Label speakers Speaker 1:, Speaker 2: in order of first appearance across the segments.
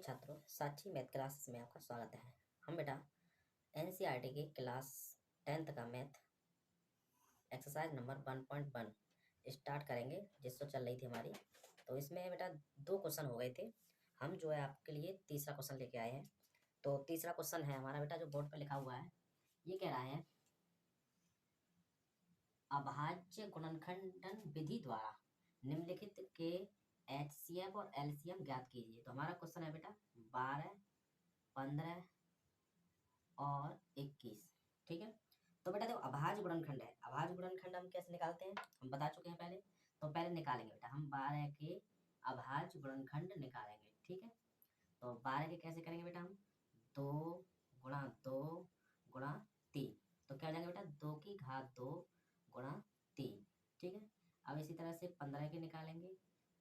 Speaker 1: छात्रों, साक्षी math class में आपका स्वागत है। हम बेटा एनसीईआरटी के क्लास 10th का मैथ एक्सरसाइज नंबर 1.1 स्टार्ट करेंगे, जिससे चल रही थी हमारी। तो इसमें बेटा 2 क्वेश्चन हो गए थे। हम जो है आपके लिए तीसरा क्वेश्चन लेके आए हैं। तो तीसरा क्वेश्चन है हमारा बेटा, जो बोर्ड पर लिखा हुआ है, ये कह रहा है अभाज्य गुणनखंडन विधि द्वारा निम्नलिखित के एचसीएफ और एलसीएम ज्ञात कीजिए। तो हमारा क्वेश्चन है बेटा 12, 15 और 21। ठीक है। तो बेटा देखो, अभाज्य गुणनखंड है। अभाज्य गुणनखंड हम कैसे निकालते हैं, हम बता चुके हैं पहले। तो पहले निकालेंगे बेटा हम 12 के अभाज्य गुणनखंड निकालेंगे। ठीक है। तो 12 के कैसे करेंगे बेटा, हम 2 गुणा 2 गुणा 3। तो क्या हो जाएगा बेटा, 2 की घात 2 गुणा 3। ठीक है। अब इसी तरह से 15 के निकालेंगे,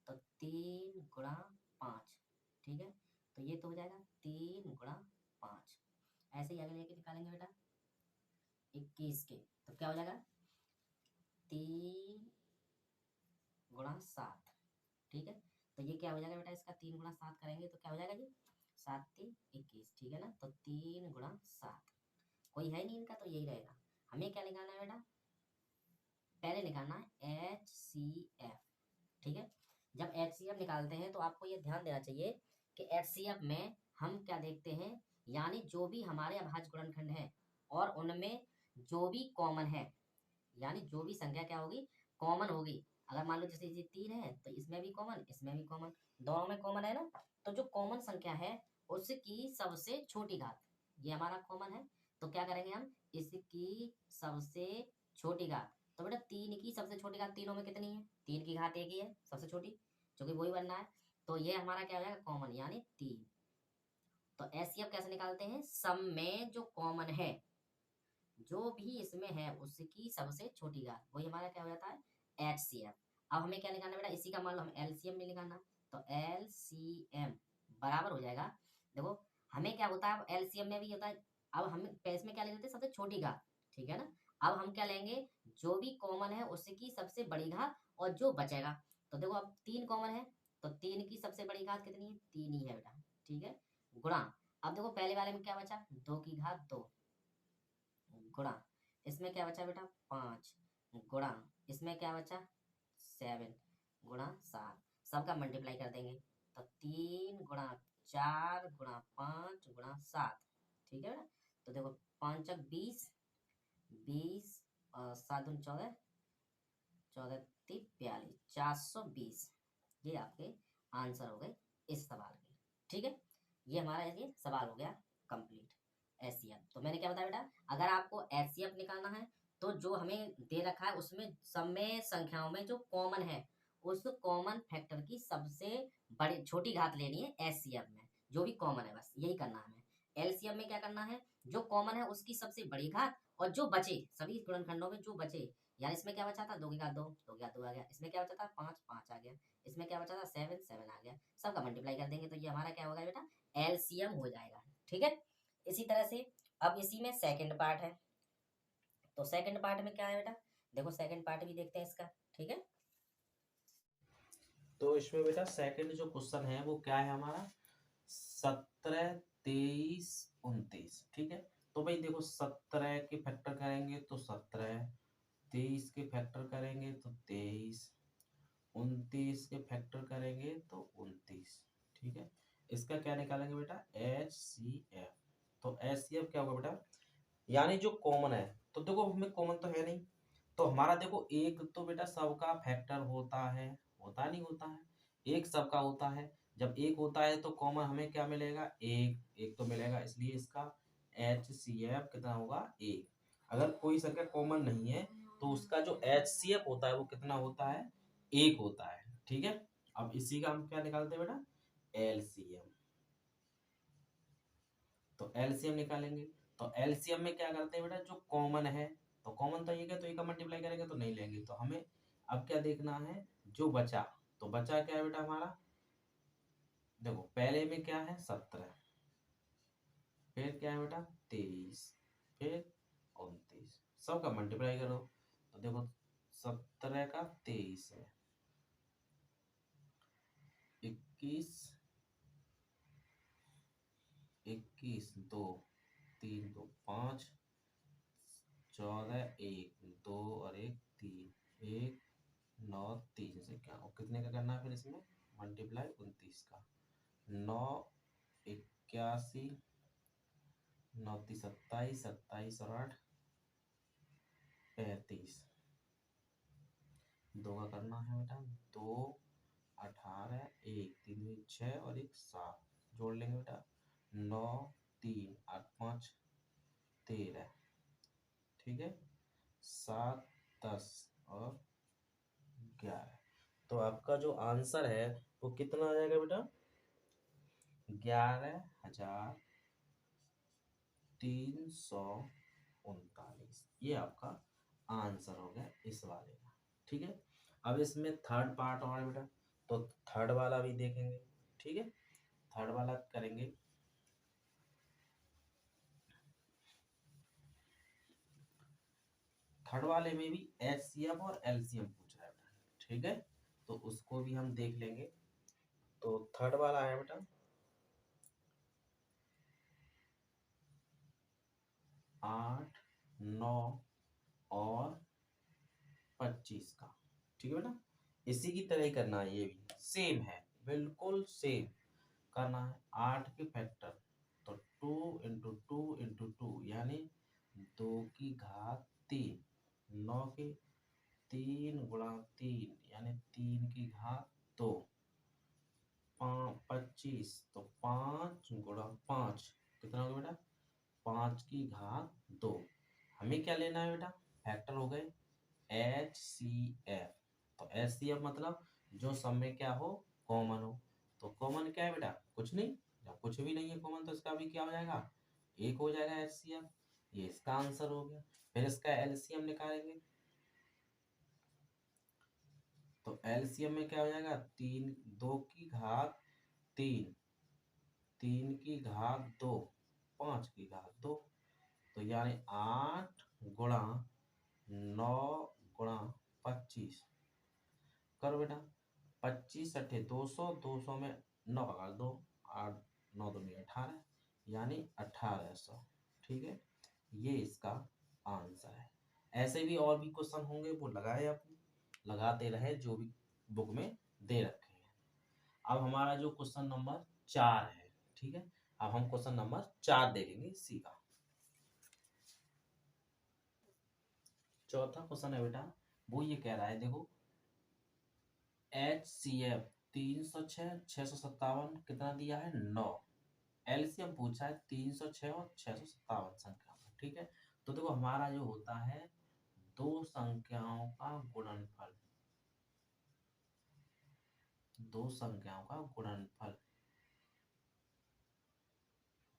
Speaker 1: तो 3 गुणा 5। ठीक है। तो ये तो हो जाएगा 3 गुणा 5। ऐसे ही आगे लेके निकालेंगे बेटा 21 के। तो क्या हो जाएगा, 3 गुणा 7। ठीक है। तो ये क्या हो जाएगा बेटा, इसका 3 गुणा 7 करेंगे तो क्या हो जाएगा जी, 7 3 21। ठीक है ना। तो 3 गुणा 7, कोई है नहीं इनका, तो यही रहेगा। हमें क्या निकालना है बेटा, पहले निकालना है HCF। ठीक है। जब HCF निकालते हैं तो आपको ये ध्यान देना चाहिए कि HCF में हम क्या देखते हैं, यानी जो भी हमारे अभाज्य गुणनखंड हैं और उनमें जो भी कॉमन है, यानी जो भी संख्या क्या होगी, कॉमन होगी। अगर मान लो जैसे ये 3 है तो इसमें भी कॉमन, इसमें भी कॉमन, दोनों में कॉमन है ना। तो जो कॉमन संख्या है उसकी सबसे छोटी घात, ये हमारा कॉमन है। तो क्या करेंगे हम, इसकी सबसे छोटी घात। तो बेटा 3 की सबसे छोटी घात तीनों में कितनी है, 3 की घात 1 ही है सबसे छोटी, क्योंकि वही बनना है। तो ये हमारा क्या हो जाएगा, कॉमन, यानी 3। तो एचसीएफ कैसे निकालते हैं, सम में जो कॉमन है, जो भी इसमें है उसकी सबसे छोटी घात, वही हमारा क्या हो जाता है, एचसीएफ। अब हमें क्या निकालना बेटा, इसी का मान लो हम एलसीएम में निकालना। तो एलसीएम बराबर हो जाएगा, देखो हमें क्या होता है, अब एलसीएम में भी होता है। अब हम इसमें क्या ले लेते हैं, सबसे छोटी घात। ठीक है ना। अब हम क्या लेंगे, जो भी कॉमन है उसकी सबसे बड़ी घात और जो बचेगा। तो देखो अब 3 कॉमन है, तो 3 की सबसे बड़ी घात कितनी है, 3 ही है बेटा। ठीक है। गुणा, अब देखो पहले वाले में क्या बचा, 2 की घात 2 गुणा, इसमें क्या बचा बेटा 5 गुणा, इसमें क्या बचा 7 गुणा 7। सबका मल्टीप्लाई कर देंगे, तो 3 गुणा 4 गुणा 5 गुणा 7। ठीक है बेटा। तो देखो 5 20, 20 और 7 14, 14 3 42, 420। ये आपके आंसर हो गए इस सवाल के। ठीक है। ये हमारा ये सवाल हो गया कंप्लीट। एचसीएफ तो मैंने क्या बताया बेटा, अगर आपको एचसीएफ निकालना है तो जो हमें दे रखा है उसमें समय संख्याओं में जो कॉमन है, उस कॉमन फैक्टर की सबसे बड़ी छोटी घात लेनी है एचसीएफ में, जो भी कॉमन है, बस यही करना है हमें। एलसीएम में क्या करना है, जो कॉमन है उसकी सबसे बड़ी घात और जो बचे सभी गुणनखंडों में जो बचे, यार इसमें क्या बचा था, 2 की घात 2, 2 की घात 2 आ गया। इसमें क्या बचा था, 5 5 आ गया। इसमें क्या बचा था, 7 7 आ गया। सबका मल्टीप्लाई कर देंगे तो ये हमारा क्या होगा बेटा, एलसीएम हो जाएगा। ठीक है। इसी तरह से अब इसी में सेकंड पार्ट है। तो सेकंड पार्ट में क्या है बेटा, देखो सेकंड पार्ट भी देखते हैं इसका। ठीक है।
Speaker 2: तो इसमें बेटा सेकंड जो क्वेश्चन है वो क्या है हमारा, 17 23 29। ठीक है। तो भाई देखो 17 के फैक्टर करेंगे तो 17, 23 के फैक्टर करेंगे तो 23, 29 के फैक्टर करेंगे तो 29। ठीक है। इसका क्या निकालेंगे बेटा, HCF। तो HCF क्या होगा बेटा, यानी जो कॉमन है, तो देखो हमें कॉमन तो है नहीं, तो हमारा देखो एक तो बेटा सबका फैक्टर होता है, होता नहीं होता है, एक सबका होता है। जब एक होता है तो कॉमन हमें क्या मिलेगा, एक एक तो मिलेगा, इसलिए इसका HCF कितना होगा, एक। अगर कोई संख्या कॉमन नहीं है तो उसका जो HCF होता है वो कितना होता है, एक होता है। ठीक है। अब इसी का हम क्या निकालते हैं बेटा, LCM। तो एलसीएम निकालेंगे, तो एलसीएम में क्या करते हैं बेटा, जो कॉमन है, तो कॉमन तो एक है, तो एक का मल्टीप्लाई करेंगे तो नहीं लेंगे। तो हमें अब क्या देखना है, जो बचा, तो बचा क्या है बेटा हमारा, देखो पहले में क्या है 17, फिर क्या है बेटा 23, फिर 29। सबका मल्टीप्लाई करो, तो देखो 17 का 23 है, 21 21 2 3 2 5 14 1 2 और 1 3 1 9 3 से क्या और कितने का करना है फिर इसमें मल्टीप्लाई 29 का 9 81 9 3 27 27 और 8 35 दो का करना है बेटा 2 18 1 3 6 और 1 7 जोड़ लेंगे बेटा 9 3 8 5 13 ठीक है 7 10 और 11 तो आपका जो आंसर है वो कितना आ जाएगा बेटा 11,339 ये आपका आंसर हो गया इस वाले का ठीक है। अब इसमें थर्ड पार्ट और है बेटा तो थर्ड वाला भी देखेंगे ठीक है। थर्ड वाला करेंगे थर्ड वाले में भी एचसीएफ और एलसीएम पूछ रहा है बेटा ठीक है तो उसको भी हम देख लेंगे। तो थर्ड वाला है बेटा 8 9 और 25 का ठीक है बेटा इसी की तरह ही करना है ये भी सेम है बिल्कुल सेम करना है 8 के फैक्टर तो 2 इंटू 2 इंटू 2 यानी 2 की घात 3 9 के 3 गुणा 3 यानी 3 की घात 2 25 तो 5 गुणा 5 कितना होगा बेटा 5 की घात 2 हमें क्या लेना है बेटा फैक्टर हो गए HCF तो HCF मतलब जो सब में क्या हो कॉमन हो तो कॉमन क्या है बेटा कुछ नहीं जब कुछ भी नहीं है कॉमन तो इसका भी क्या हो जाएगा एक हो जाएगा HCF ये इसका आंसर हो गया। फिर इसका LCM निकालेंगे तो LCM में क्या हो जाएगा 3 2 की घात 3 3 की घात 2 5 की घात 2 तो यानी 8 गुणा 9 गुणा 25 करो बेटा 25 अट्ठे 200 200 में 9 का 2 8 9 दूनी 18 यानी 1800 ठीक है ये इसका आंसर है। ऐसे भी और भी क्वेश्चन होंगे वो लगाए अपने लगाते रहे जो भी बुक में दे रखे हैं। अब हमारा जो क्वेश्चन नंबर 4 है ठीक है अब हम क्वेश्चन नंबर 4 देखेंगे इसी का चौथा क्वेश्चन है बेटा वो ये कह रहा है देखो HCF 306 657 कितना दिया है 9 LCM पूछा है 306 और 657 संख्या में ठीक है तो देखो हमारा जो होता है दो संख्याओं का गुणनफल दो संख्याओं का गुणनफल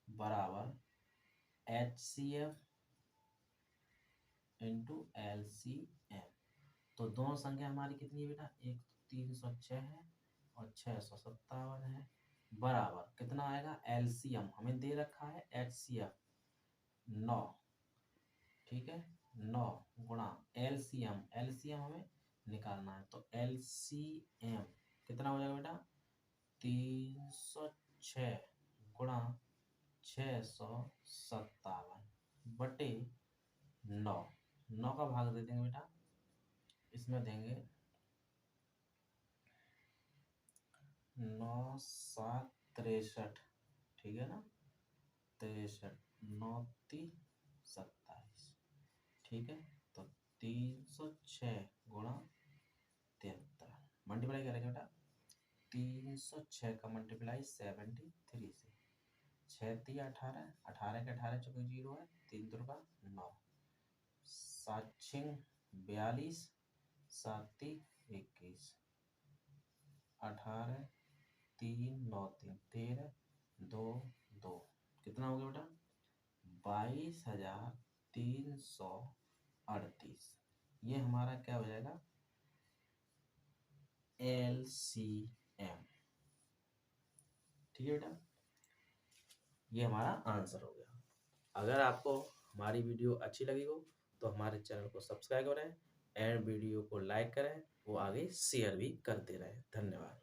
Speaker 2: बराबर HCF इंटू LCM तो दोनों संख्या हमारी कितनी है बेटा एक 306 है और 657 है बराबर कितना आएगा LCM हमें दे रखा है HCF 9 ठीक है 9 गुणा LCM हमें निकालना है तो LCM कितना हो जाएगा बेटा 306 गुणा 657 बटे 9 9 का भाग दे देंगे बेटा इसमें देंगे 9 7 63 ठीक है ना 63 9 3 27 ठीक है तो 306 गुणा 73 मल्टीप्लाई करेंगे बेटा 306 का मल्टीप्लाई 73 से 6 3 18 18 के 18 चौके 0 है 3 2 का 9 7 6 42 7 3 21 18 3 9 3 13 2 2 कितना हो गया बेटा 22,338 ये हमारा क्या हो जाएगा LCM ठीक है बेटा ये हमारा आंसर हो गया। अगर आपको हमारी वीडियो अच्छी लगी हो तो हमारे चैनल को सब्सक्राइब करें एंड वीडियो को लाइक करें वो आगे शेयर भी करते रहें। धन्यवाद।